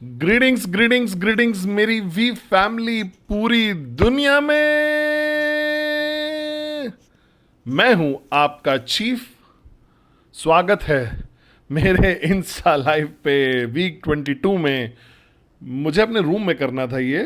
Greetings greetings greetings मेरी we family पूरी दुनिया में। मैं हूं आपका चीफ। स्वागत है मेरे इंस्टा लाइव पे वीक 22 में। मुझे अपने रूम में करना था ये,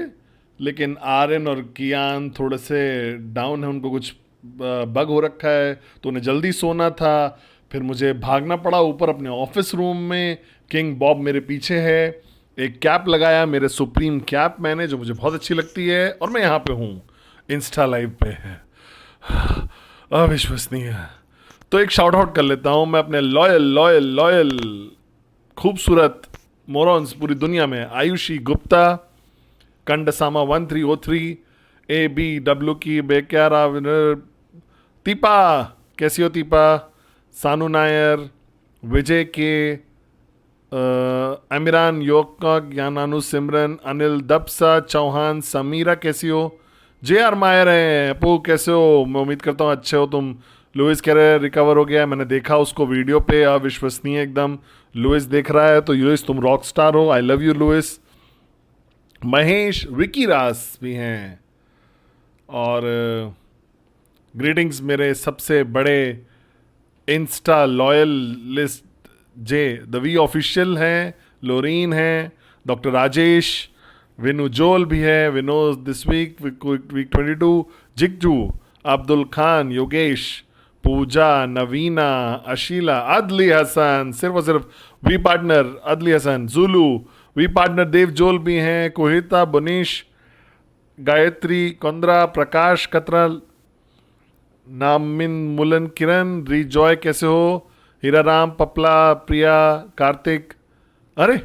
लेकिन आर्यन और कियान थोड़े से डाउन है, उनको कुछ बग हो रखा है, तो उन्हें जल्दी सोना था। फिर मुझे भागना पड़ा ऊपर अपने ऑफिस रूम में। किंग बॉब मेरे पीछे है। एक कैप लगाया, मेरे सुप्रीम कैप मैंने, जो मुझे बहुत अच्छी लगती है, और मैं यहाँ पे हूँ, इंस्टा लाइव पे है। अविश्वसनीय। तो एक शाउट आउट कर लेता हूँ मैं अपने लॉयल लॉयल लॉयल खूबसूरत मोरॉन्स पूरी दुनिया में। आयुषी गुप्ता, कंडसामा 1303, ए बी डब्ल्यू की बेक्यारा, तीपा, कैसी हो तीपा, सानू नायर, विजय के, अमीरान योका, ज्ञानानु सिमरन, अनिल दबसा, चौहान, समीरा कैसी हो, जे आर मायर है, अपू कैसे हो, मैं उम्मीद करता हूँ अच्छे हो तुम। लुइस कह रहे रिकवर हो गया है, मैंने देखा उसको वीडियो पे, अविश्वसनीय एकदम। लुइस देख रहा है, तो लुइस तुम रॉक स्टार हो, I love you Louis. Mahesh, Vicky रास भी हैं। और ग्रीटिंग्स मेरे सबसे बड़े इंस्टा लॉयल लिस्ट जे द वी ऑफिशियल हैं, लोरीन हैं, डॉक्टर राजेश, विनु जोल भी है, विनोद दिस वीक वीक 22, जिग्जू, अब्दुल खान, योगेश, पूजा, नवीना, अशीला, अदली हसन, सिर्फ और सिर्फ वी पार्टनर अदली हसन, जुलू, वी पार्टनर देव जोल भी हैं, कोहिता, बुनीश, गायत्री, कंद्रा, प्रकाश कतरल, नामिन, मुलन, किरण, रिजॉय कैसे हो, हीरा राम, पपला, प्रिया, कार्तिक। अरे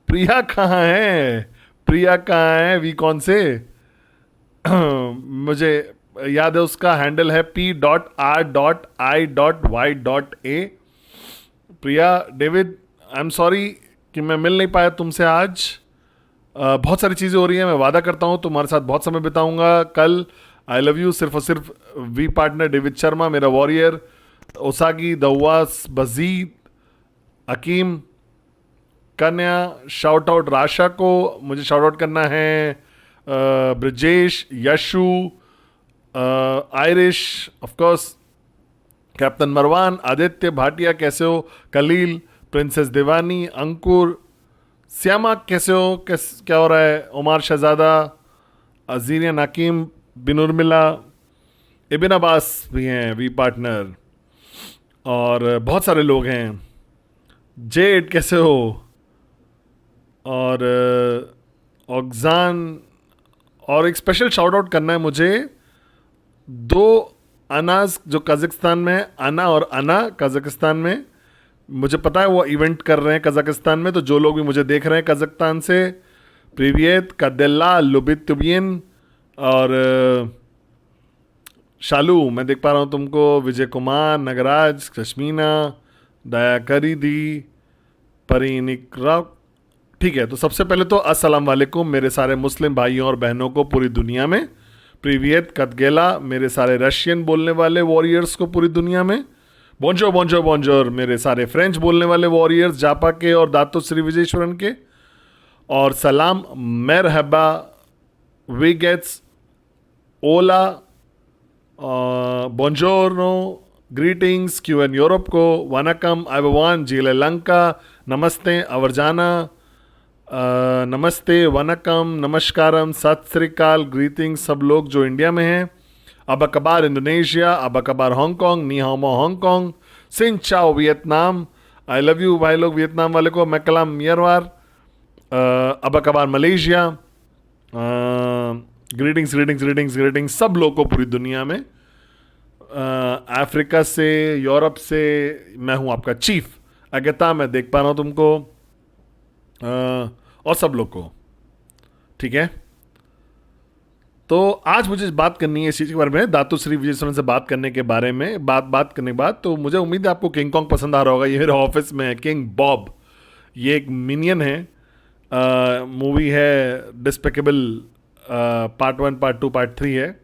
प्रिया कहाँ है, प्रिया कहाँ है, वी कौन से मुझे याद है उसका हैंडल है P.R.I.Y.A। Priya, David, I am sorry कि मैं मिल नहीं पाया तुमसे आज। बहुत सारी चीज़ें हो रही हैं, मैं वादा करता हूँ तुम्हारे साथ बहुत समय बिताऊंगा कल। आई लव यू। सिर्फ और सिर्फ वी पार्टनर डेविड शर्मा, मेरा वॉरियर, ओसागी, दवास, बजीद, हकीम, कन्या, शाउट आउट राशा को मुझे शाउट आउट करना है, Brajesh, Yashu, Irish, of course, captain Marwan, Aditya Bhatia कैसे हो, कलील, प्रिंसेस देवानी, अंकुर, श्यामा कैसे हो, क्या हो रहा है, उमार शहजादा, अजीरिया, नाकिम, बिन उर्मिला, इबिन अब्बास भी हैं वी पार्टनर, और बहुत सारे लोग हैं। जेड कैसे हो, और ऑक्जान। और एक स्पेशल शाउट आउट करना है मुझे दो अनाज जो कजाकिस्तान में है, अना और अना कजाकिस्तान में। मुझे पता है वो इवेंट कर रहे हैं कजाकिस्तान में, तो जो लोग भी मुझे देख रहे हैं कजाकिस्तान से, प्रीवियत, कदेला, लुबितुबियन, और शालू, मैं देख पा रहा हूँ तुमको, विजय कुमार, नगराज, कश्मीना, दया करी दी, परिनिक राव। ठीक है, तो सबसे पहले तो अस्सलाम वालेकुम मेरे सारे मुस्लिम भाइयों और बहनों को पूरी दुनिया में। प्रीवियत, कदगेला, मेरे सारे रशियन बोलने वाले वॉरियर्स को पूरी दुनिया में। बोंजोर बोंजोर बोंजोर मेरे सारे फ्रेंच बोलने वाले वॉरियर्स, जापा के और दातो श्री विजयेश्वरन के। और सलाम, मेरहबा, विगेट्स, ओला, बोंजोरनो, ग्रीटिंग्स क्यू एन यूरोप को, वनकम, अववान, जीले लंका, नमस्ते, अवरजाना, नमस्ते, वनकम, नमस्कारम, सत श्रीकाल, ग्रीटिंग्स सब लोग जो इंडिया में हैं। अबकबार इंडोनेशिया, अबकबार हांगकांग, निहाओमो हांगकांग, सिन चाओ वियतनाम, आई लव यू भाई लोग वियतनाम वाले को, मैकलाम मियरवार, अबकबार Malaysia. Greetings greetings greetings greetings सब लोग को पूरी दुनिया में। अफ्रीका से, यूरोप से, मैं हूँ आपका चीफ अगता, मैं देख पा रहा हूँ तुमको, और सब लोग को। ठीक है, तो आज मुझे बात करनी है इस चीज़ के बारे में, दातु श्री विजय से बात करने के बारे में। बात करने के बाद तो मुझे उम्मीद है आपको किंग कॉन्ग पसंद आ रहा होगा। ये मेरे ऑफिस में है किंग बॉब, ये एक मिनियन है, मूवी है डिस्पेकेबल, पार्ट 1, पार्ट 2, पार्ट 3 है।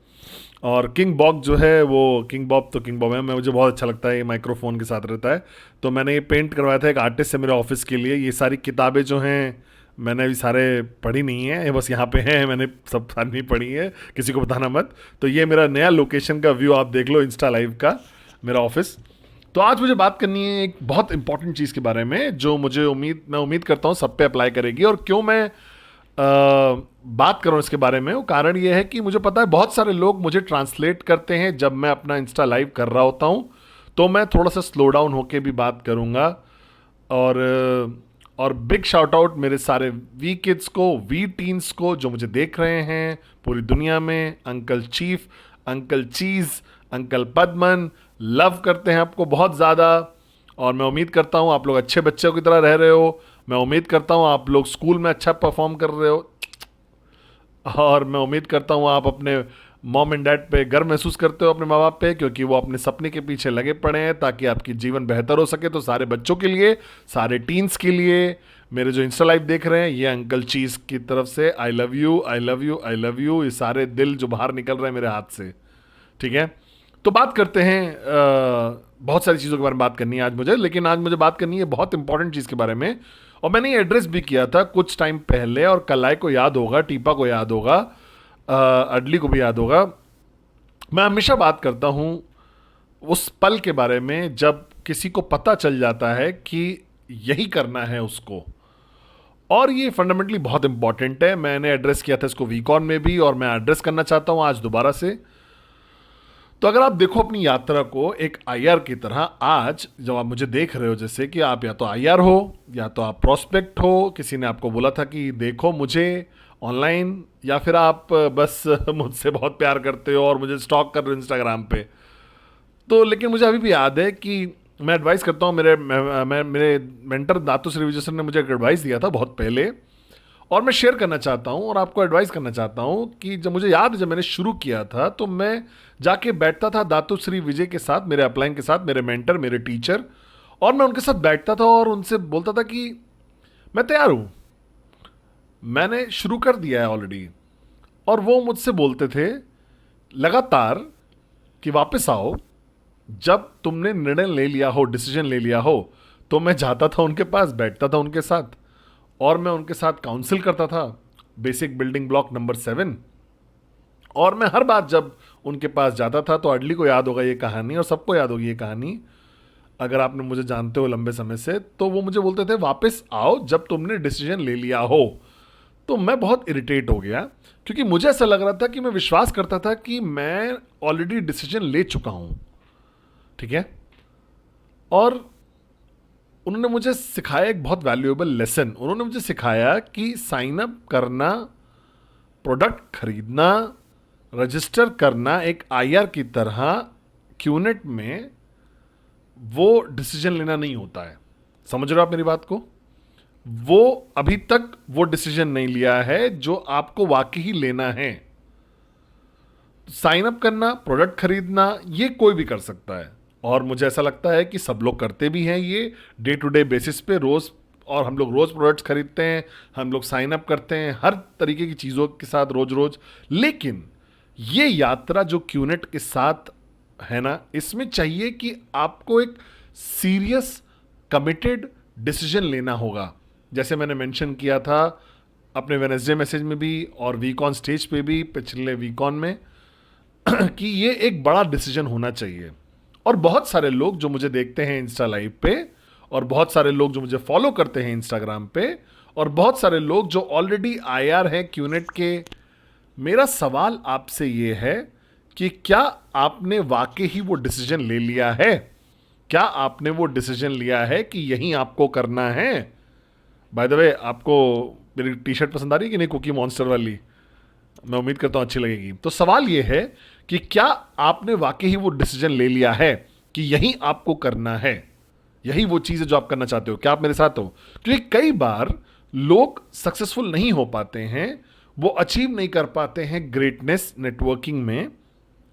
और किंग बॉब जो है वो किंग बॉब तो किंग बॉब है, मुझे बहुत अच्छा लगता है, ये माइक्रोफोन के साथ रहता है। तो मैंने ये पेंट करवाया था एक आर्टिस्ट से मेरे ऑफिस के लिए। ये सारी किताबें जो हैं मैंने अभी सारे पढ़ी नहीं है, ये बस यहाँ पे हैं, मैंने सब सारी नहीं पढ़ी है, किसी को बताना मत। तो ये मेरा नया लोकेशन का व्यू आप देख लो, इंस्टा लाइव का, मेरा ऑफिस। तो आज मुझे बात करनी है एक बहुत इंपॉर्टेंट चीज़ के बारे में, जो मैं उम्मीद करता हूँ सब पे अप्लाई करेगी। और क्यों मैं बात कर रहा हूँ इसके बारे में, वो कारण ये है कि मुझे पता है बहुत सारे लोग मुझे ट्रांसलेट करते हैं जब मैं अपना इंस्टा लाइव कर रहा होता हूँ। तो मैं थोड़ा सा स्लो डाउन होके भी बात करूँगा। और बिग शाउट आउट मेरे सारे वी किड्स को, वी टीन्स को जो मुझे देख रहे हैं पूरी दुनिया में। अंकल चीफ, अंकल चीज़, अंकल पद्मन लव करते हैं आपको बहुत ज़्यादा। और मैं उम्मीद करता हूँ आप लोग अच्छे बच्चों की तरह रह रहे हो। मैं उम्मीद करता हूँ आप लोग स्कूल में अच्छा परफॉर्म कर रहे हो। और मैं उम्मीद करता हूँ आप अपने मॉम एंड डैड पे गर्व महसूस करते हो, अपने माँ बाप पे, क्योंकि वो अपने सपने के पीछे लगे पड़े हैं ताकि आपकी जीवन बेहतर हो सके। तो सारे बच्चों के लिए, सारे टीन्स के लिए, मेरे जो इंस्टा लाइव देख रहे हैं, ये अंकल चीज़ की तरफ से आई love you, I love you, I love you. ये सारे दिल जो बाहर निकल रहे हैं मेरे हाथ से, ठीक है। तो बात करते हैं, बहुत सारी चीज़ों के बारे में बात करनी है आज मुझे, लेकिन आज मुझे बात करनी है बहुत इंपॉर्टेंट चीज़ के बारे में। और मैंने ये एड्रेस भी किया था कुछ टाइम पहले, और कलाई को याद होगा, टीपा को याद होगा, अडली को भी याद होगा। मैं हमेशा बात करता हूँ उस पल के बारे में जब किसी को पता चल जाता है कि यही करना है उसको। और ये फंडामेंटली बहुत इंपॉर्टेंट है। मैंने एड्रेस किया था इसको वीकॉन में भी, और मैं एड्रेस करना चाहता हूँ आज दोबारा से। तो अगर आप देखो अपनी यात्रा को एक आईआर की तरह, आज जब आप मुझे देख रहे हो, जैसे कि आप या तो आईआर हो या तो आप प्रोस्पेक्ट हो, किसी ने आपको बोला था कि देखो मुझे ऑनलाइन, या फिर आप बस मुझसे बहुत प्यार करते हो और मुझे स्टॉक कर रहे हो इंस्टाग्राम पे। तो लेकिन मुझे अभी भी याद है कि मैं एडवाइस करता हूँ, मेरे मेंटर दातु श्री विजय सर ने मुझे एक एडवाइस दिया था बहुत पहले, और मैं शेयर करना चाहता हूँ और आपको एडवाइस करना चाहता हूँ कि जब मुझे याद है, जब मैंने शुरू किया था तो मैं जाके बैठता था दातु श्री विजय के साथ, मेरे अपलाइन के साथ, मेरे मेंटर, मेरे टीचर, और मैं उनके साथ बैठता था और उनसे बोलता था कि मैं तैयार हूँ, मैंने शुरू कर दिया है ऑलरेडी। और वो मुझसे बोलते थे लगातार कि वापस आओ, जब तुमने निर्णय ले लिया हो, डिसीजन ले लिया हो। तो मैं जाता था उनके पास, बैठता था उनके साथ, और मैं उनके साथ काउंसिल करता था, बेसिक बिल्डिंग ब्लॉक नंबर 7। और मैं हर बार जब उनके पास जाता था, तो अडली को याद होगा ये कहानी, और सबको याद होगी ये कहानी, अगर आपने मुझे जानते हो लंबे समय से। तो वो मुझे बोलते थे वापस आओ जब तुमने डिसीजन ले लिया हो। तो मैं बहुत इरिटेट हो गया, क्योंकि मुझे ऐसा लग रहा था कि मैं विश्वास करता था कि मैं ऑलरेडी डिसीजन ले चुका हूं, ठीक है। और उन्होंने मुझे सिखाया एक बहुत वैल्यूएबल लेसन। उन्होंने मुझे सिखाया कि साइन अप करना, प्रोडक्ट खरीदना, रजिस्टर करना एक आईआर की तरह क्यूनेट में वो डिसीजन लेना नहीं होता है। समझ रहे हो आप मेरी बात को? वो अभी तक वो डिसीजन नहीं लिया है जो आपको वाकई ही लेना है। साइन अप करना, प्रोडक्ट खरीदना, ये कोई भी कर सकता है, और मुझे ऐसा लगता है कि सब लोग करते भी हैं ये डे टू डे बेसिस पे, रोज। और हम लोग रोज प्रोडक्ट्स खरीदते हैं, हम लोग साइन अप करते हैं हर तरीके की चीज़ों के साथ रोज रोज। लेकिन ये यात्रा जो क्यूनेट के साथ है ना, इसमें चाहिए कि आपको एक सीरियस कमिटेड डिसीजन लेना होगा। जैसे मैंने मेंशन किया था अपने वेडनेसडे मैसेज में भी, और वीकॉन स्टेज पे भी पिछले वीकॉन में, कि ये एक बड़ा डिसीजन होना चाहिए। और बहुत सारे लोग जो मुझे देखते हैं इंस्टा लाइव पे, और बहुत सारे लोग जो मुझे फॉलो करते हैं इंस्टाग्राम पे, और बहुत सारे लोग जो ऑलरेडी आईआर हैं क्यूनेट के, मेरा सवाल आपसे ये है कि क्या आपने वाकई ही वो डिसीजन ले लिया है? क्या आपने वो डिसीजन लिया है कि यही आपको करना है? बाय द वे, आपको मेरी टी शर्ट पसंद आ रही है कि नहीं, कुकी मॉन्स्टर वाली? मैं उम्मीद करता हूँ अच्छी लगेगी। तो सवाल ये है कि क्या आपने वाकई ही वो डिसीजन ले लिया है कि यही आपको करना है, यही वो चीज़ है जो आप करना चाहते हो? क्या आप मेरे साथ हो? क्योंकि कई बार लोग सक्सेसफुल नहीं हो पाते हैं, वो अचीव नहीं कर पाते हैं ग्रेटनेस नेटवर्किंग में,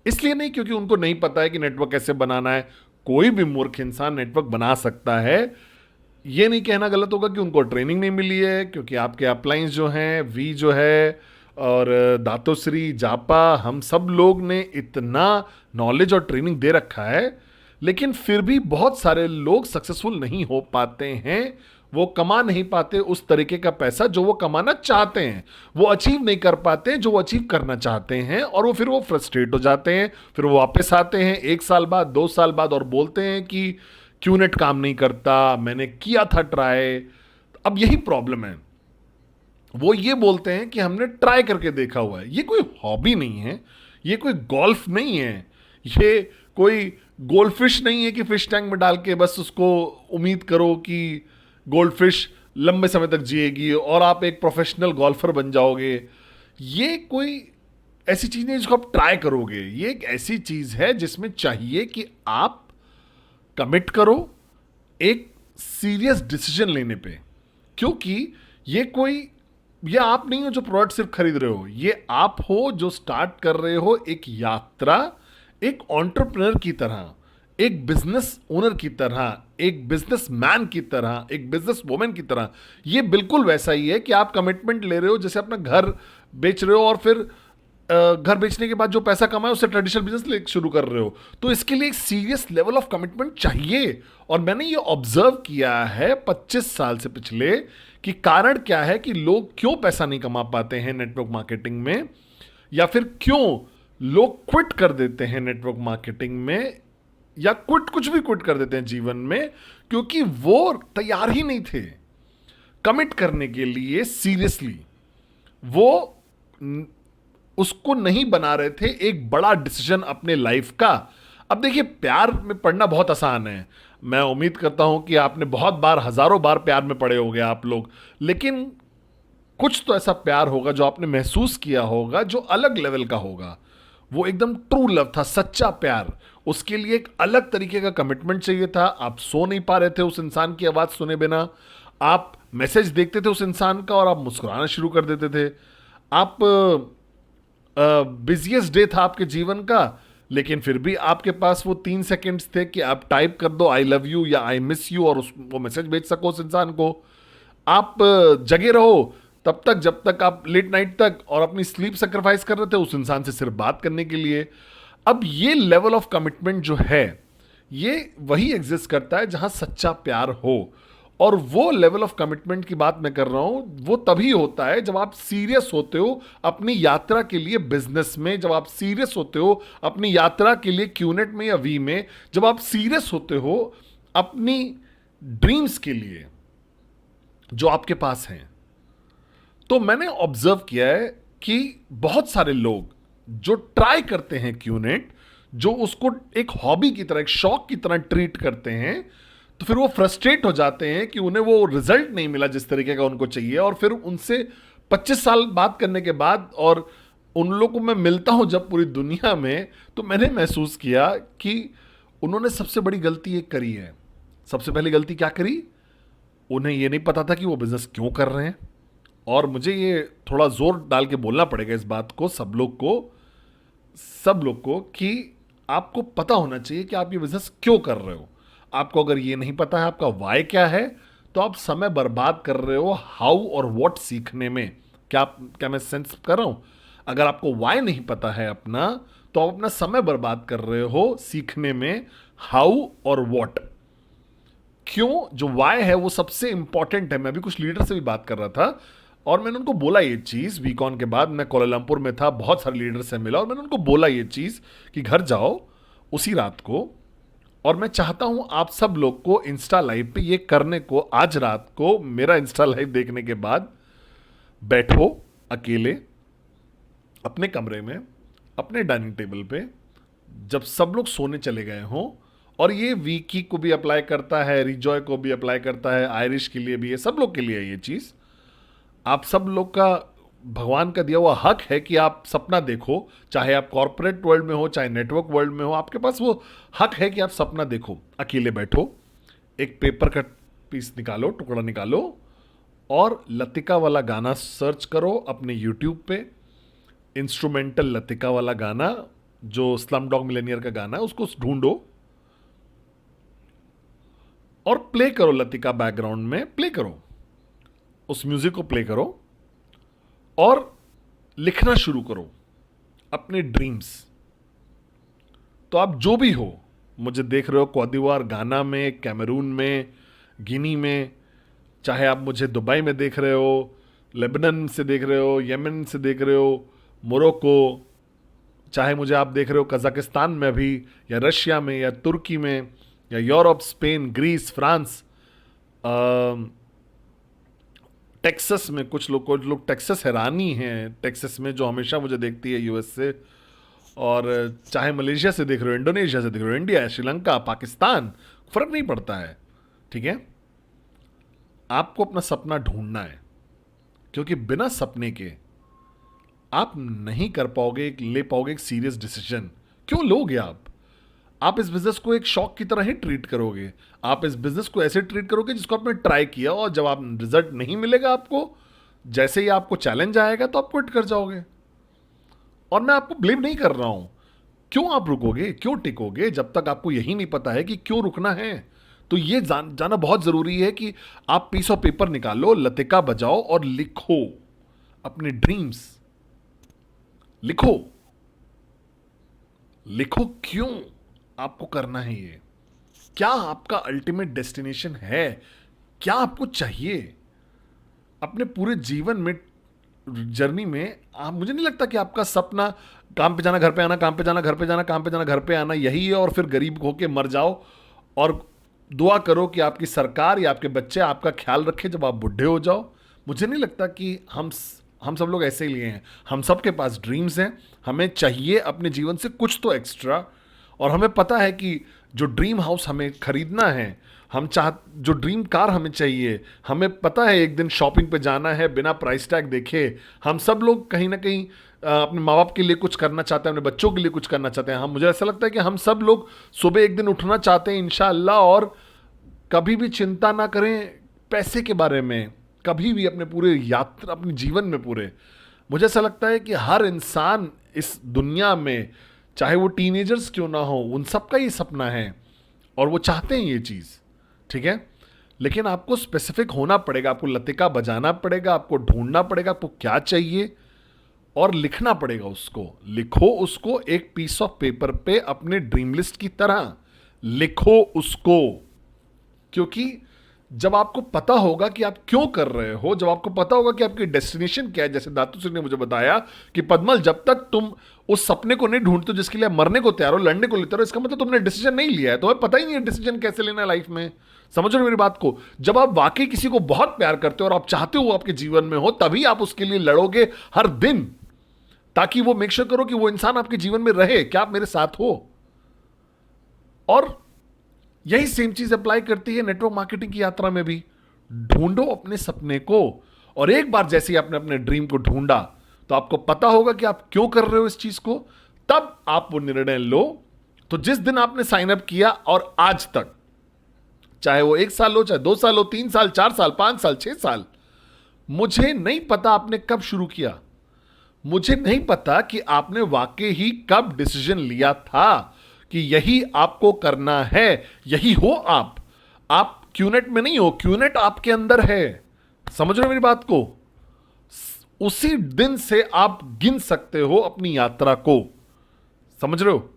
इसलिए नहीं क्योंकि उनको नहीं पता है कि नेटवर्क कैसे बनाना है। कोई भी मूर्ख इंसान नेटवर्क बना सकता है। ये नहीं कहना गलत होगा कि उनको ट्रेनिंग नहीं मिली है, क्योंकि आपके अपलाइंस जो हैं, वी जो है, और दातोश्री, जापा, हम सब लोग ने इतना नॉलेज और ट्रेनिंग दे रखा है, लेकिन फिर भी बहुत सारे लोग सक्सेसफुल नहीं हो पाते हैं वो कमा नहीं पाते उस तरीके का पैसा जो वो कमाना चाहते हैं, वो अचीव नहीं कर पाते जो वो अचीव करना चाहते हैं, और वो फिर वो फ्रस्ट्रेट हो जाते हैं, फिर वो वापस आते हैं 1 साल बाद 2 साल बाद और बोलते हैं कि क्यूनेट काम नहीं करता, मैंने किया था ट्राई। अब यही प्रॉब्लम है, वो ये बोलते हैं कि हमने ट्राई करके देखा हुआ है। ये कोई हॉबी नहीं है, ये कोई गोल्फ नहीं है, ये कोई गोल्ड फिश नहीं है कि फिश टैंक में डाल के बस उसको उम्मीद करो कि गोल्ड फिश लंबे समय तक जिएगी और आप एक प्रोफेशनल गोल्फर बन जाओगे। ये कोई ऐसी चीज नहीं जिसको आप ट्राई करोगे। ये एक ऐसी चीज है जिसमें चाहिए कि आप कमिट करो एक सीरियस डिसीजन लेने पे, क्योंकि ये आप नहीं हो जो प्रोडक्ट सिर्फ खरीद रहे हो, ये आप हो जो स्टार्ट कर रहे हो एक यात्रा, एक एंटरप्रेन्योर की तरह, एक बिजनेस ओनर की तरह, एक बिजनेस मैन की तरह, एक बिजनेस वुमेन की तरह। ये बिल्कुल वैसा ही है कि आप कमिटमेंट ले रहे हो, जैसे अपना घर बेच रहे हो और फिर घर बेचने के बाद जो पैसा कमाए उससे ट्रेडिशनल बिजनेस शुरू कर रहे हो। तो इसके लिए एक सीरियस लेवल ऑफ कमिटमेंट चाहिए। और मैंने ये ऑब्जर्व किया है 25 साल से पिछले, कि कारण क्या है कि लोग क्यों पैसा नहीं कमा पाते हैं नेटवर्क मार्केटिंग में, या फिर क्यों लोग क्विट कर देते हैं नेटवर्क मार्केटिंग में, या कुछ भी क्विट कर देते हैं जीवन में, क्योंकि वो तैयार ही नहीं थे कमिट करने के लिए सीरियसली। वो उसको नहीं बना रहे थे एक बड़ा डिसीजन अपने लाइफ का। अब देखिए, प्यार में पड़ना बहुत आसान है, मैं उम्मीद करता हूं कि आपने बहुत बार, हजारों बार प्यार में पड़े होंगे आप लोग, लेकिन कुछ तो ऐसा प्यार होगा जो आपने महसूस किया होगा जो अलग लेवल का होगा। वो एकदम ट्रू लव था, सच्चा प्यार। उसके लिए एक अलग तरीके का कमिटमेंट चाहिए था। आप सो नहीं पा रहे थे उस इंसान की आवाज सुने बिना, आप मैसेज देखते थे उस इंसान का और आप मुस्कुराना शुरू कर देते थे। आप बिजिएस्ट डे था आपके जीवन का, लेकिन फिर भी आपके पास वो 3 सेकेंड्स थे कि आप टाइप कर दो आई लव यू या आई मिस यू और वो मैसेज भेज सको उस इंसान को। आप जगे रहो तब तक जब तक आप लेट नाइट तक और अपनी स्लीप सेक्रीफाइस कर रहे थे उस इंसान से सिर्फ बात करने के लिए। अब ये लेवल ऑफ कमिटमेंट जो है, ये वही एग्जिस्ट करता है जहां सच्चा प्यार हो। और वो लेवल ऑफ कमिटमेंट की बात मैं कर रहा हूं, वो तभी होता है जब आप सीरियस होते हो अपनी यात्रा के लिए बिजनेस में, जब आप सीरियस होते हो अपनी यात्रा के लिए क्यूनेट में या वी में, जब आप सीरियस होते हो अपनी ड्रीम्स के लिए जो आपके पास हैं। तो मैंने ऑब्जर्व किया है कि बहुत सारे लोग जो ट्राई करते हैं क्यूनेट, जो उसको एक हॉबी की तरह, एक शौक की तरह ट्रीट करते हैं, तो फिर वो फ्रस्ट्रेट हो जाते हैं कि उन्हें वो रिजल्ट नहीं मिला जिस तरीके का उनको चाहिए। और फिर उनसे 25 साल बात करने के बाद, और उन लोगों को मैं मिलता हूं जब पूरी दुनिया में, तो मैंने महसूस किया कि उन्होंने सबसे बड़ी गलती एक करी है। सबसे पहली गलती क्या करी? उन्हें ये नहीं पता था कि वो बिजनेस क्यों कर रहे हैं। और मुझे ये थोड़ा जोर डाल के बोलना पड़ेगा इस बात को सब लोग को कि आपको पता होना चाहिए कि आप ये बिजनेस क्यों कर रहे हो। आपको अगर ये नहीं पता है आपका वाई क्या है, तो आप समय बर्बाद कर रहे हो हाउ और व्हाट सीखने में। क्या मैं सेंस कर रहा हूं? अगर आपको वाई नहीं पता है अपना, तो आप अपना समय बर्बाद कर रहे हो सीखने में हाउ और व्हाट। क्यों? जो वाई है वो सबसे इंपॉर्टेंट है। मैं भी कुछ लीडर से भी बात कर रहा था और मैंने उनको बोला ये चीज, वीकॉन के बाद मैं कोलालमपुर में था, बहुत सारे लीडर से मिला और मैंने उनको बोला ये चीज कि घर जाओ उसी रात को, और मैं चाहता हूं आप सब लोग को इंस्टा लाइव पे ये करने को, आज रात को मेरा इंस्टा लाइव देखने के बाद बैठो अकेले अपने कमरे में, अपने डाइनिंग टेबल पे, जब सब लोग सोने चले गए हों। और ये वीकी को भी अप्लाई करता है, रिजॉय को भी अप्लाई करता है, आयरिश के लिए भी है, सब लोग के लिए है ये चीज। आप सब लोग का भगवान का दिया हुआ हक है कि आप सपना देखो, चाहे आप कॉर्पोरेट वर्ल्ड में हो चाहे नेटवर्क वर्ल्ड में हो, आपके पास वो हक है कि आप सपना देखो। अकेले बैठो, एक पेपर का पीस निकालो, टुकड़ा निकालो और लतिका वाला गाना सर्च करो अपने यूट्यूब पे। इंस्ट्रूमेंटल लतिका वाला गाना जो स्लम डॉग मिलेनियर का गाना है उसको ढूंढो और प्ले करो। लतिका बैकग्राउंड में प्ले करो, उस म्यूजिक को प्ले करो और लिखना शुरू करो अपने ड्रीम्स। तो आप जो भी हो, मुझे देख रहे हो कोदिवार, गाना में, कैमरून में, गिनी में, चाहे आप मुझे दुबई में देख रहे हो, लेबनान से देख रहे हो, यमन से देख रहे हो, मोरक्को, चाहे मुझे आप देख रहे हो कजाकिस्तान में भी, या रशिया में, या तुर्की में, या Europe, Spain, Greece, France, Texas में। कुछ लोग टेक्सास हैरानी हैं टेक्सास में, जो हमेशा मुझे देखती है यूएस से। और चाहे मलेशिया से देख रहे हो, इंडोनेशिया से देख रहे हो, इंडिया, श्रीलंका, पाकिस्तान, फर्क नहीं पड़ता है। ठीक है, आपको अपना सपना ढूंढना है, क्योंकि बिना सपने के आप नहीं कर पाओगे, ले पाओगे एक सीरियस डिसीजन। क्यों लोगे आप इस बिजनेस को एक शौक की तरह ही ट्रीट करोगे। आप इस बिजनेस को ऐसे ट्रीट करोगे जिसको आपने ट्राई किया, और जब आप रिजल्ट नहीं मिलेगा आपको, जैसे ही आपको चैलेंज आएगा तो आप क्विट कर जाओगे। और मैं आपको ब्लेम नहीं कर रहा हूं। क्यों आप रुकोगे, क्यों टिकोगे जब तक आपको यही नहीं पता है कि क्यों रुकना है। तो ये जाना बहुत जरूरी है कि आप पीस ऑफ पेपर निकालो, लतिका बजाओ और लिखो अपने ड्रीम्स। लिखो, लिखो क्यों आपको करना है ये, क्या आपका अल्टीमेट डेस्टिनेशन है, क्या आपको चाहिए अपने पूरे जीवन में, जर्नी में। आप, मुझे नहीं लगता कि आपका सपना काम पे जाना, घर पे आना, काम पे जाना, घर पे जाना, काम पे जाना, घर पे आना यही है, और फिर गरीब होके मर जाओ और दुआ करो कि आपकी सरकार या आपके बच्चे आपका ख्याल रखे जब आप बुढ़े हो जाओ। मुझे नहीं लगता कि हम सब लोग ऐसे ही लिए हैं। हम सब के पास ड्रीम्स हैं, हमें चाहिए अपने जीवन से कुछ तो एक्स्ट्रा। और हमें पता है कि जो ड्रीम हाउस हमें खरीदना है, जो ड्रीम कार हमें चाहिए, हमें पता है एक दिन शॉपिंग पे जाना है बिना प्राइस टैग देखे। हम सब लोग कहीं ना कहीं अपने माँ बाप के लिए कुछ करना चाहते हैं, अपने बच्चों के लिए कुछ करना चाहते हैं। मुझे ऐसा लगता है कि हम सब लोग सुबह एक दिन उठना चाहते हैं इंशाअल्लाह, और कभी भी चिंता ना करें पैसे के बारे में, कभी भी अपने पूरे यात्रा, अपने जीवन में पूरे। मुझे ऐसा लगता है कि हर इंसान इस दुनिया में, चाहे वो टीनेजर्स क्यों ना हो, उन सबका ये सपना है और वो चाहते हैं ये चीज़। ठीक है, लेकिन आपको स्पेसिफिक होना पड़ेगा, आपको लतिका बजाना पड़ेगा, आपको ढूंढना पड़ेगा आपको क्या चाहिए, और लिखना पड़ेगा उसको। लिखो उसको एक पीस ऑफ पेपर पे अपने ड्रीम लिस्ट की तरह लिखो उसको। क्योंकि जब आपको पता होगा कि आप क्यों कर रहे हो, जब आपको पता होगा कि आपकी डेस्टिनेशन क्या है, जैसे दातू सिंह ने मुझे बताया कि पद्मल, जब तक तुम उस सपने को नहीं ढूंढते जिसके लिए मरने को तैयार हो, लड़ने को तैयार हो, इसका मतलब तुमने डिसीजन नहीं लिया है, तुम्हें पता ही नहीं है डिसीजन कैसे लेना है लाइफ में। समझ रहे हो मेरी बात को। जब आप वाकई किसी को बहुत प्यार करते हो और आप चाहते हो वो आपके जीवन में हो, तभी आप उसके लिए लड़ोगे हर दिन, ताकि वो मेक श्योर करो कि वो इंसान आपके जीवन में रहे, क्या आप मेरे साथ हो। और यही सेम चीज अप्लाई करती है नेटवर्क मार्केटिंग की यात्रा में भी। ढूंढो अपने सपने को, और एक बार जैसे ही आपने अपने ड्रीम को ढूंढा तो आपको पता होगा कि आप क्यों कर रहे हो इस चीज को, तब आप वो निर्णय लो। तो जिस दिन आपने साइन अप किया और आज तक, चाहे वो 1 साल हो, चाहे 2 साल हो, 3 साल, 4 साल, 5 साल, 6 साल, मुझे नहीं पता आपने कब शुरू किया, मुझे नहीं पता कि आपने वाकई ही कब डिसीजन लिया था कि यही आपको करना है, यही हो आप क्यूनेट में नहीं हो, क्यूनेट आपके अंदर है। समझ रहे हो मेरी बात को। उसी दिन से आप गिन सकते हो अपनी यात्रा को। समझ रहे हो।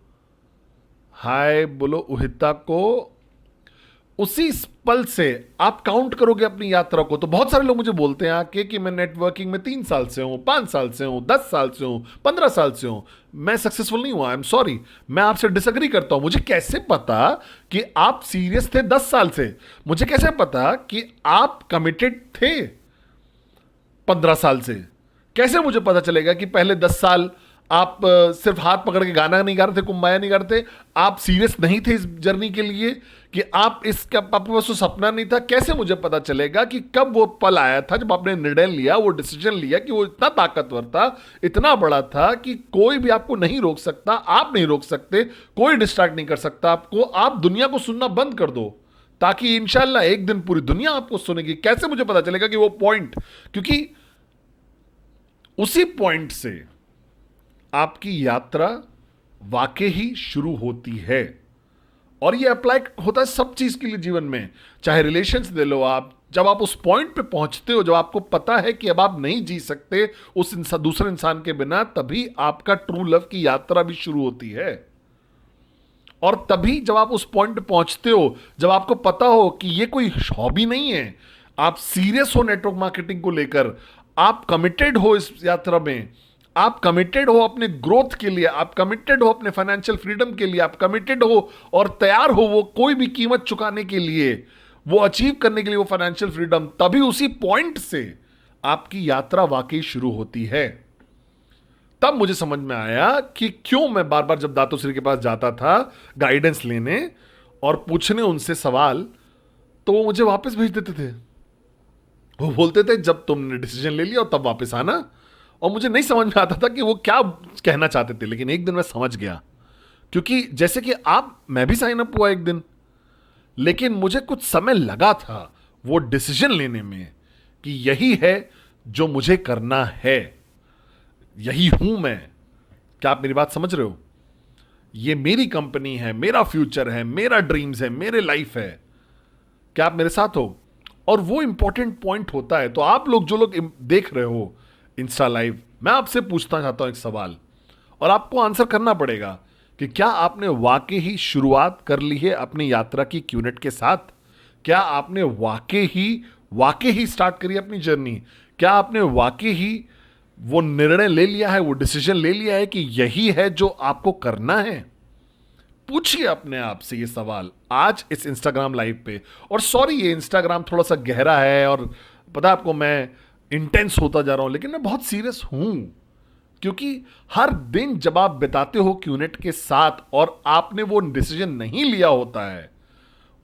हाय बोलो उहिता को। उसी पल से आप काउंट करोगे अपनी यात्रा को। तो बहुत सारे लोग मुझे बोलते हैं आके कि मैं नेटवर्किंग में 3 साल से हूं, 5 साल से हूं, 10 साल से हूं, 15 साल से हूं, मैं सक्सेसफुल नहीं हुआ। आई एम सॉरी, मैं आपसे डिसएग्री करता हूं। मुझे कैसे पता कि आप सीरियस थे 10 साल से? मुझे कैसे पता कि आप कमिटेड थे 15 साल से? कैसे मुझे पता चलेगा कि पहले 10 साल आप सिर्फ हाथ पकड़ के गाना नहीं गा रहे थे, कुम्बाया नहीं गा रहे थे, आप सीरियस नहीं थे इस जर्नी के लिए, कि आप इसका आपके पास तो सपना नहीं था? कैसे मुझे पता चलेगा कि कब वो पल आया था जब आपने निर्णय लिया, वो डिसीजन लिया कि वो इतना ताकतवर था, इतना बड़ा था कि कोई भी आपको नहीं रोक सकता, आप नहीं रोक सकते, कोई डिस्ट्रैक्ट नहीं कर सकता आपको। आप दुनिया को सुनना बंद कर दो, ताकि इंशाल्लाह एक दिन पूरी दुनिया आपको सुनेगी। कैसे मुझे पता चलेगा कि वो पॉइंट, क्योंकि उसी पॉइंट से आपकी यात्रा वाकई ही शुरू होती है। और ये अप्लाई होता है सब चीज के लिए जीवन में, चाहे रिलेशंस ले लो आप। जब आप उस पॉइंट पे पहुंचते हो, जब आपको पता है कि अब आप नहीं जी सकते उस दूसरे इंसान के बिना, तभी आपका ट्रू लव की यात्रा भी शुरू होती है। और तभी जब आप उस पॉइंट पे पहुंचते हो, जब आपको पता हो कि ये कोई हॉबी नहीं है, आप सीरियस हो नेटवर्क मार्केटिंग को लेकर, आप कमिटेड हो इस यात्रा में, आप कमिटेड हो अपने ग्रोथ के लिए, आप कमिटेड हो अपने फाइनेंशियल फ्रीडम के लिए, आप कमिटेड हो और तैयार हो वो कोई भी कीमत चुकाने के लिए, वो अचीव करने के लिए, वो फाइनेंशियल फ्रीडम, तभी उसी पॉइंट से आपकी यात्रा वाकई शुरू होती है। तब मुझे समझ में आया कि क्यों मैं बार बार जब दातोश्री के पास जाता था गाइडेंस लेने और पूछने उनसे सवाल, तो वो मुझे वापस भेज देते थे। वो बोलते थे जब तुमने डिसीजन ले लिया तब वापस आना। और मुझे नहीं समझ में आता था कि वो क्या कहना चाहते थे, लेकिन एक दिन मैं समझ गया। क्योंकि जैसे कि मैं भी साइन अप हुआ एक दिन, लेकिन मुझे कुछ समय लगा था वो डिसीजन लेने में कि यही है जो मुझे करना है, यही हूं मैं। क्या आप मेरी बात समझ रहे हो? ये मेरी कंपनी है, मेरा फ्यूचर है, मेरा ड्रीम्स है, मेरे लाइफ है। क्या आप मेरे साथ हो? और वो इंपॉर्टेंट पॉइंट होता है। तो आप लोग जो लोग देख रहे हो इंस्टा लाइव, मैं आपसे पूछना चाहता हूं एक सवाल, और आपको आंसर करना पड़ेगा कि क्या आपने वाकई ही शुरुआत कर ली है अपनी यात्रा की क्यूनेट के साथ? क्या आपने वाकई ही स्टार्ट करी अपनी जर्नी? क्या आपने वाकई ही वो निर्णय ले लिया है, वो डिसीजन ले लिया है कि यही है जो आपको करना है? पूछिए अपने आप से ये सवाल आज इस इंस्टाग्राम लाइव पे। और सॉरी, ये इंस्टाग्राम थोड़ा सा गहरा है और पता है आपको, मैं इंटेंस होता जा रहा हूं, लेकिन मैं बहुत सीरियस हूं। क्योंकि हर दिन जब आप बिताते हो क्यूनेट के साथ और आपने वो डिसीजन नहीं लिया होता है,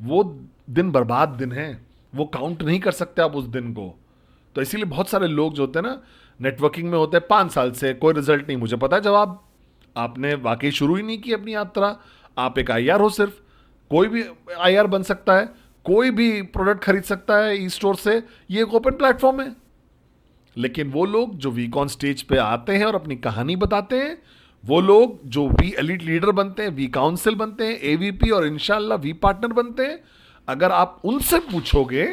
वो दिन बर्बाद दिन है, वो काउंट नहीं कर सकते आप उस दिन को। तो इसीलिए बहुत सारे लोग जो होते हैं ना, नेटवर्किंग में होते हैं 5 साल से, कोई रिजल्ट नहीं। मुझे पता है, जवाब आपने वाकई शुरू ही नहीं की अपनी यात्रा। आप एक आईआर हो सिर्फ, कोई भी आईआर बन सकता है, कोई भी प्रोडक्ट खरीद सकता है ई स्टोर से, ये एक ओपन प्लेटफॉर्म है। लेकिन वो लोग जो वीक ऑन स्टेज पे आते हैं और अपनी कहानी बताते हैं, वो लोग जो वी एलिट लीडर बनते हैं, वी काउंसिल बनते हैं, एवीपी और इंशाल्लाह वी पार्टनर बनते हैं, अगर आप उनसे पूछोगे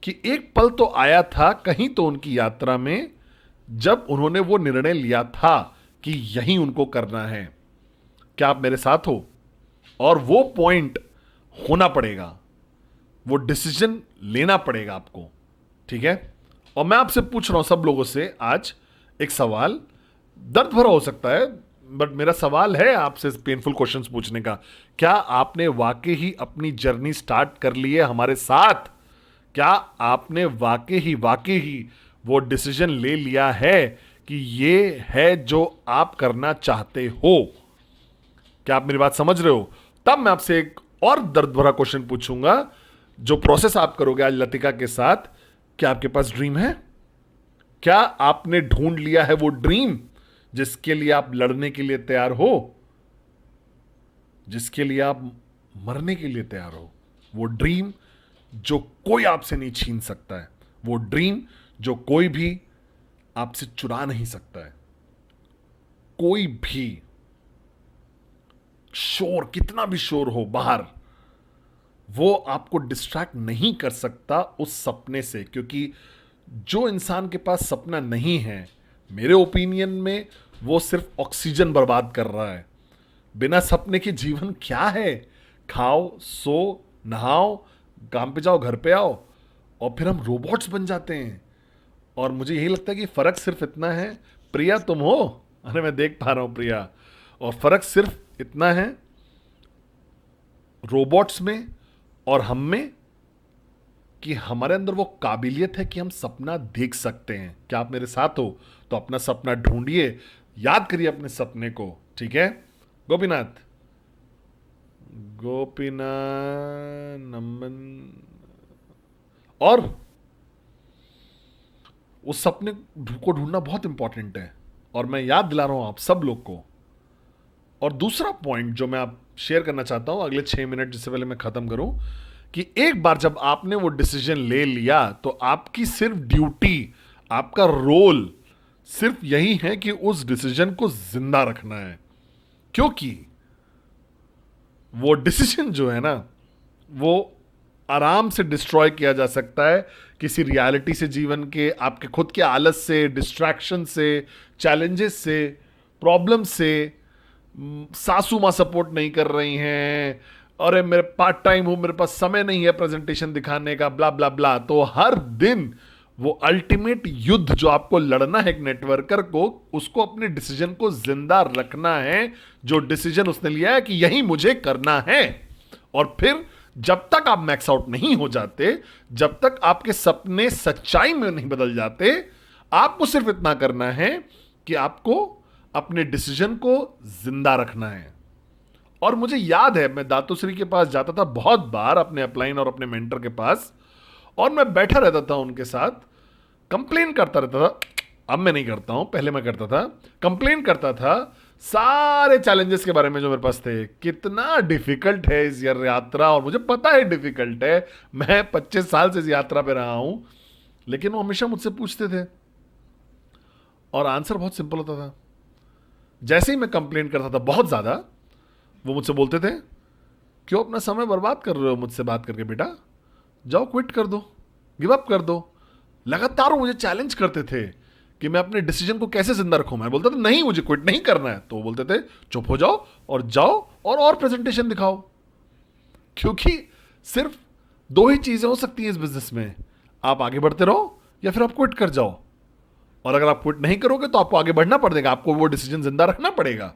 कि एक पल तो आया था कहीं तो उनकी यात्रा में जब उन्होंने वो निर्णय लिया था कि यही उनको करना है। क्या आप मेरे साथ हो? और वो पॉइंट होना पड़ेगा, वो डिसीजन लेना पड़ेगा आपको, ठीक है? और मैं आपसे पूछ रहा हूं सब लोगों से आज एक सवाल, दर्द भरा हो सकता है, बट मेरा सवाल है आपसे पेनफुल क्वेश्चंस पूछने का। क्या आपने वाकई ही अपनी जर्नी स्टार्ट कर ली है हमारे साथ? क्या आपने वाकई ही वो डिसीजन ले लिया है कि ये है जो आप करना चाहते हो? क्या आप मेरी बात समझ रहे हो? तब मैं आपसे एक और दर्द भरा क्वेश्चन पूछूंगा, जो प्रोसेस आप करोगे आज लतिका के साथ। क्या आपके पास ड्रीम है? क्या आपने ढूंढ लिया है वो ड्रीम जिसके लिए आप लड़ने के लिए तैयार हो, जिसके लिए आप मरने के लिए तैयार हो? वो ड्रीम जो कोई आपसे नहीं छीन सकता है, वो ड्रीम जो कोई भी आपसे चुरा नहीं सकता है। कोई भी शोर, कितना भी शोर हो बाहर, वो आपको डिस्ट्रैक्ट नहीं कर सकता उस सपने से। क्योंकि जो इंसान के पास सपना नहीं है, मेरे ओपिनियन में वो सिर्फ ऑक्सीजन बर्बाद कर रहा है। बिना सपने के जीवन क्या है? खाओ, सो, नहाओ, काम पे जाओ, घर पे आओ, और फिर हम रोबोट्स बन जाते हैं। और मुझे यही लगता है कि फर्क सिर्फ इतना है, प्रिया तुम हो, अरे मैं देख पा रहा हूं प्रिया, और फर्क सिर्फ इतना है रोबोट्स में और हम में कि हमारे अंदर वो काबिलियत है कि हम सपना देख सकते हैं। क्या आप मेरे साथ हो? तो अपना सपना ढूंढिए, याद करिए अपने सपने को, ठीक है? गोपीनाथ, गोपीनाथ नमन। और उस सपने को ढूंढना बहुत इंपॉर्टेंट है, और मैं याद दिला रहा हूं आप सब लोग को। और दूसरा पॉइंट जो मैं आप शेयर करना चाहता हूं अगले 6 मिनट, जिससे पहले मैं खत्म करूं, कि एक बार जब आपने वो डिसीजन ले लिया तो आपकी सिर्फ ड्यूटी, आपका रोल सिर्फ यही है कि उस डिसीजन को जिंदा रखना है। क्योंकि वो डिसीजन जो है ना, वो आराम से डिस्ट्रॉय किया जा सकता है किसी रियलिटी से, जीवन के, आपके खुद के आलस से, डिस्ट्रैक्शन से, चैलेंजेस से, प्रॉब्लम से, सासू माँ सपोर्ट नहीं कर रही हैं, अरे मेरे पार्ट टाइम हूं, मेरे पास समय नहीं है प्रेजेंटेशन दिखाने का, ब्ला ब्ला ब्ला। तो हर दिन वो अल्टीमेट युद्ध जो आपको लड़ना है एक नेटवर्कर को, उसको अपने डिसीजन को जिंदा रखना है, जो डिसीजन उसने लिया है कि यही मुझे करना है। और फिर जब तक आप मैक्स आउट नहीं हो जाते, जब तक आपके सपने सच्चाई में नहीं बदल जाते, आपको सिर्फ इतना करना है कि आपको अपने डिसीजन को जिंदा रखना है। और मुझे याद है मैं दातुश्री के पास जाता था बहुत बार, अपने अपलाइन और अपने मेंटर के पास, और मैं बैठा रहता था उनके साथ, कंप्लेन करता रहता था। अब मैं नहीं करता हूं, पहले मैं करता था, कंप्लेन करता था सारे चैलेंजेस के बारे में जो मेरे पास थे। कितना डिफिकल्ट है इस यात्रा, और मुझे पता है डिफिकल्ट है, मैं 25 साल से इस यात्रा पे रहा हूं। लेकिन वो हमेशा मुझसे पूछते थे और आंसर बहुत सिंपल होता था। जैसे ही मैं कंप्लेन करता था बहुत ज्यादा, वो मुझसे बोलते थे, क्यों अपना समय बर्बाद कर रहे हो मुझसे बात करके बेटा, जाओ क्विट कर दो, गिव अप कर दो। लगातार वो मुझे चैलेंज करते थे कि मैं अपने डिसीजन को कैसे जिंदा रखूं। मैं बोलता था नहीं, मुझे क्विट नहीं करना है। तो वो बोलते थे चुप हो जाओ और जाओ और प्रेजेंटेशन दिखाओ। क्योंकि सिर्फ दो ही चीजें हो सकती हैं इस बिजनेस में, आप आगे बढ़ते रहो या फिर आप क्विट कर जाओ। और अगर आप क्विट नहीं करोगे तो आपको आगे बढ़ना पड़ेगा, आपको वो डिसीजन जिंदा रखना पड़ेगा।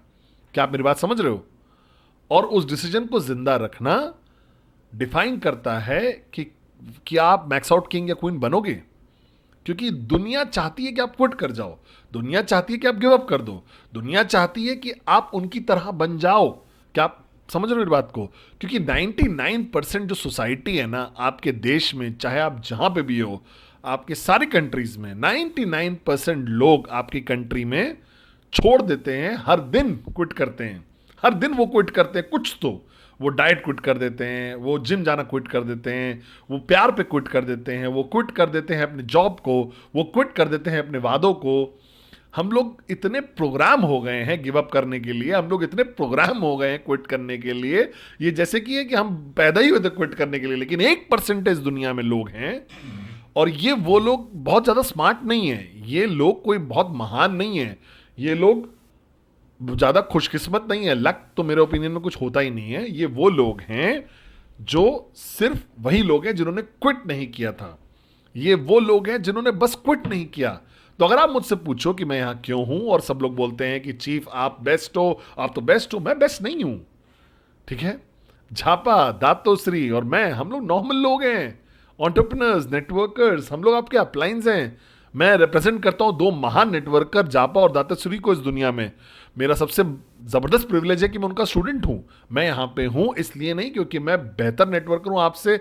क्या आप मेरी बात समझ रहे हो? और उस डिसीजन को जिंदा रखना डिफाइन करता है कि आप मैक्स आउट किंग या क्वीन बनोगे। क्योंकि दुनिया चाहती है कि आप क्विट कर जाओ, दुनिया चाहती है कि आप गिव अप कर दो, दुनिया चाहती है कि आप उनकी तरह बन जाओ। क्या आप समझ रहे हो इस बात को? क्योंकि 99% जो सोसाइटी है ना आपके देश में, चाहे आप जहां पे भी हो, आपके सारी कंट्रीज में 99% लोग आपकी कंट्री में छोड़ देते हैं, हर दिन क्विट करते हैं। हर दिन वो क्विट करते हैं कुछ तो। वो डाइट क्विट कर देते हैं, वो जिम जाना क्विट कर देते हैं, वो प्यार पे क्विट कर देते हैं, वो क्विट कर देते हैं अपने जॉब को, वो क्विट कर देते हैं अपने वादों को। हम लोग इतने प्रोग्राम हो गए हैं गिव अप करने के लिए, हम लोग इतने प्रोग्राम हो गए हैं क्विट करने के लिए, ये जैसे कि है कि हम पैदा ही हुए थे क्विट करने के लिए। लेकिन 1% दुनिया में लोग हैं, और ये वो लोग बहुत ज़्यादा स्मार्ट नहीं है, ये लोग कोई बहुत महान नहीं है, ये लोग ज़्यादा खुशकिस्मत नहीं है। लक तो मेरे ओपिनियन में कुछ होता ही नहीं है। ये वो लोग हैं जो सिर्फ वही लोग हैं जिन्होंने क्विट नहीं किया था, ये वो लोग हैं जिन्होंने बस क्विट नहीं किया। तो अगर आप मुझसे पूछो कि मैं यहां क्यों हूं, और सब लोग बोलते हैं कि चीफ आप बेस्ट हो, आप तो बेस्ट हो, मैं बेस्ट नहीं हूं। ठीक है, झापा, दातोश्री और मैं, हम लोग नॉर्मल लोग हैं, एंटरप्रेन्योर्स, नेटवर्कर्स, हम लोग आपके अपलाइंस हैं। मैं रिप्रेजेंट करता हूं दो महान नेटवर्कर, जापा और दातोश्री को इस दुनिया में। मेरा सबसे जबरदस्त प्रिविलेज है कि मैं उनका स्टूडेंट हूं। मैं यहां पे हूं इसलिए नहीं क्योंकि मैं बेहतर नेटवर्कर हूं आपसे,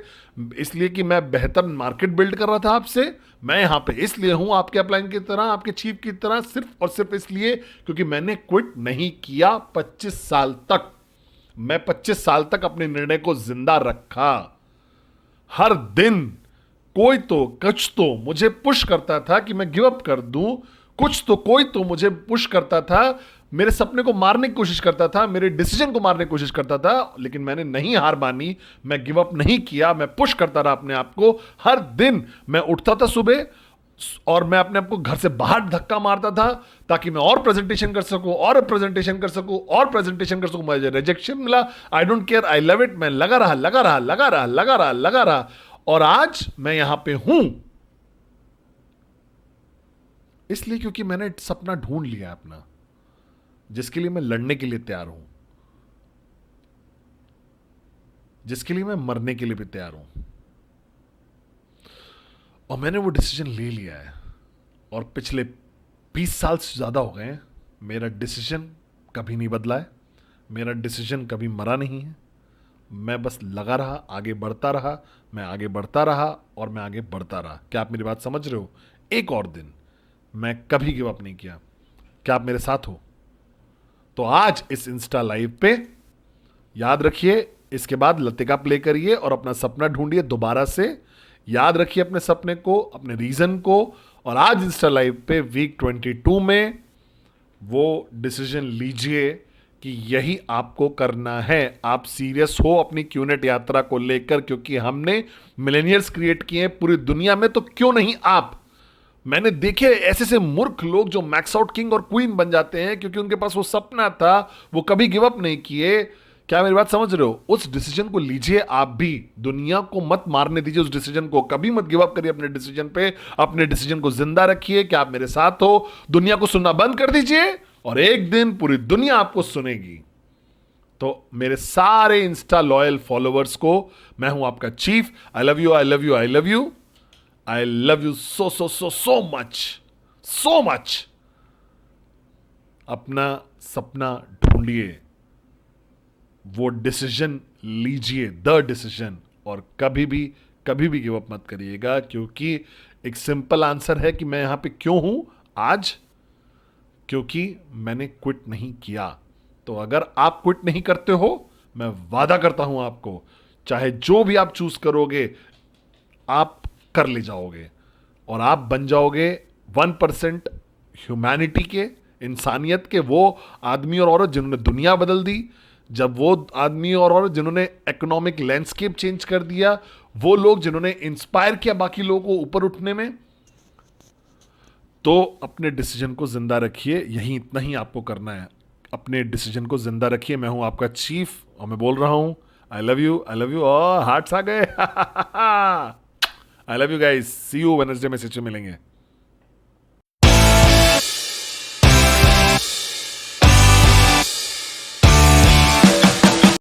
इसलिए कि मैं बेहतर मार्केट बिल्ड कर रहा था आपसे। मैं यहां पे इसलिए हूं आपके अपलाइन की तरह, आपके चीफ की तरह, सिर्फ और सिर्फ इसलिए क्योंकि मैंने क्विट नहीं किया 25 साल तक। मैं 25 साल तक अपने निर्णय को जिंदा रखा। हर दिन कोई तो कुछ तो मुझे पुश करता था कि मैं गिव अप कर दूं, कुछ तो कोई तो मुझे पुश करता था, मेरे सपने को मारने की कोशिश करता था, मेरे डिसीजन को मारने की कोशिश करता था। लेकिन मैंने नहीं हार मानी, मैं गिव अप नहीं किया, मैं पुश करता रहा अपने आप को। हर दिन मैं उठता था सुबह और मैं अपने आप को घर से बाहर धक्का मारता था ताकि मैं और प्रेजेंटेशन कर सकूं, और प्रेजेंटेशन कर सकूं, और प्रेजेंटेशन कर सकूं। मुझे रिजेक्शन मिला, I don't care, I love it. मैं लगा रहा, लगा रहा, लगा रहा, लगा रहा, लगा रहा, और आज मैं यहां पे हूं इसलिए क्योंकि मैंने सपना ढूंढ लिया अपना, जिसके लिए मैं लड़ने के लिए तैयार हूं, जिसके लिए मैं मरने के लिए भी तैयार हूं। और मैंने वो डिसीजन ले लिया है, और पिछले 20 साल से ज्यादा हो गए हैं मेरा डिसीजन कभी नहीं बदला है, मेरा डिसीजन कभी मरा नहीं है। मैं बस लगा रहा, आगे बढ़ता रहा, मैं आगे बढ़ता रहा, और मैं आगे बढ़ता रहा। क्या आप मेरी बात समझ रहे हो? एक और दिन मैं कभी गिव अप नहीं किया। क्या आप मेरे साथ हो? तो आज इस इंस्टा लाइव पे याद रखिए, इसके बाद लतिका प्ले करिए और अपना सपना ढूंढिए दोबारा से। याद रखिए अपने सपने को, अपने रीजन को, और आज इंस्टा लाइव पे वीक 22 में वो डिसीजन लीजिए कि यही आपको करना है। आप सीरियस हो अपनी क्यूनेट यात्रा को लेकर, क्योंकि हमने मिलेनियर्स क्रिएट किए हैं पूरी दुनिया में, तो क्यों नहीं आप? मैंने देखे ऐसे से मूर्ख लोग जो मैक्स आउट किंग और क्वीन बन जाते हैं क्योंकि उनके पास वो सपना था, वो कभी गिव अप नहीं किए। क्या मेरी बात समझ रहे हो? उस डिसीजन को लीजिए आप भी, दुनिया को मत मारने दीजिए उस डिसीजन को, कभी मत गिव अप करिए अपने डिसीजन पे, अपने डिसीजन को जिंदा रखिए कि आप मेरे साथ हो। दुनिया को सुनना बंद कर दीजिए और एक दिन पूरी दुनिया आपको सुनेगी। तो मेरे सारे इंस्टा लॉयल फॉलोअर्स को, मैं हूं आपका chief. I love you, I love you, I love you, I love you so so so so much, so much. अपना सपना ढूंढिए, वो डिसीजन लीजिए, द डिसीजन, और कभी भी गिव अप मत करिएगा, क्योंकि एक सिंपल आंसर है कि मैं यहां पे क्यों हूं आज, क्योंकि मैंने क्विट नहीं किया। तो अगर आप क्विट नहीं करते हो, मैं वादा करता हूं आपको, चाहे जो भी आप चूज करोगे आप कर ले जाओगे, और आप बन जाओगे 1% ह्यूमैनिटी के, इंसानियत के वो आदमी और औरत जिन्होंने दुनिया बदल दी, जब वो आदमी और औरत जिन्होंने इकोनॉमिक लैंडस्केप चेंज कर दिया, वो लोग जिन्होंने इंस्पायर किया बाकी लोगों को ऊपर उठने में। तो अपने डिसीजन को जिंदा रखिए, यही इतना ही आपको करना है, अपने डिसीजन को जिंदा रखिए। मैं हूं आपका चीफ और मैं बोल रहा हूं I love you, I love you. Hearts आ गए। I love you guys, see you Wednesday में, सच में मिलेंगे।